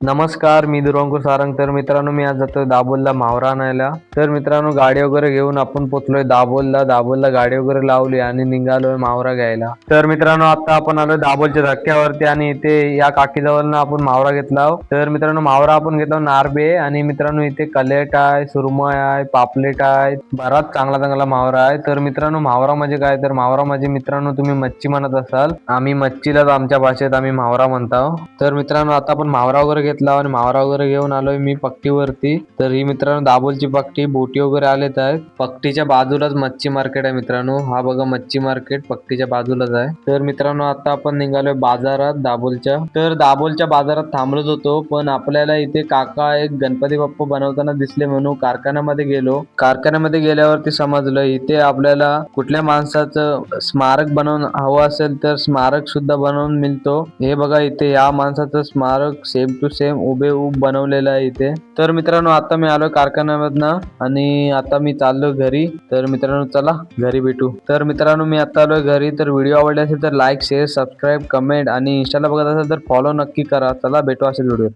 नमस्कार, मी दुरंगू सारंग. तर मित्रांनो, मी आज जातोय दाभोलला मावरा आणायला. तर मित्रांनो, गाडी वगैरे घेऊन आपण पोचलोय दाभोलला. दाभोलला गाडी वगैरे लावली आणि निघालोय मावरा घ्यायला. तर मित्रांनो, आता आपण आलोय दाभोलच्या धक्क्यावरती आणि इथे या काकीजवळनं आपण मावरा घेतला. तर मित्रांनो, मावरा आपण घेतला नारबे आणि मित्रांनो इथे कलेट आहे, सुरमई आहे, पापलेट आहे, बराच चांगला चांगला मावरा आहे. तर मित्रांनो, मावरा म्हणजे काय? तर मावरा म्हणजे मित्रांनो तुम्ही मच्छी म्हणत असाल, आम्ही मच्छीलाच आमच्या भाषेत आम्ही मावरा म्हणतो. तर मित्रांनो, आता आपण मावरा वगैरे घेतला आणि मावरा वगैरे घेऊन आलोय मी पट्टीवरती. तर ही मित्रांनो दाभोलची पट्टी, बोटी वगैरे आलेत आहेत. पट्टीच्या बाजूलाच मच्छी मार्केट आहे मित्रांनो. हा बघा मच्छी मार्केट पट्टीच्या बाजूलाच आहे. तर मित्रांनो, आता आपण निघालोय बाजारात दाभोलच्या. तर दाभोलच्या बाजारात थांबलोच होतो, पण आपल्याला इथे काका एक गणपती बाप्पा बनवताना दिसले म्हणून कारखान्यामध्ये गेलो. कारखान्यामध्ये गेल्यावरती समजलं इथे आपल्याला कुठल्या माणसाचं स्मारक बनवून हवं असेल तर स्मारक सुद्धा बनवून मिळतो. हे बघा इथे या माणसाचं स्मारक सेम टू सेम उभेऊब बनवलेलं आहे इथे. तर मित्रांनो, आता मी आलोय कारखान्यामधनं आणि आता मी चाललो घरी. तर मित्रांनो, चला घरी भेटू. तर मित्रांनो, मी आता आलोय घरी. तर व्हिडिओ आवडले असेल तर लाईक, शेअर, सबस्क्राईब, कमेंट आणि इंस्टाला बघत असेल तर फॉलो नक्की करा. चला भेटू असेच व्हिडिओ.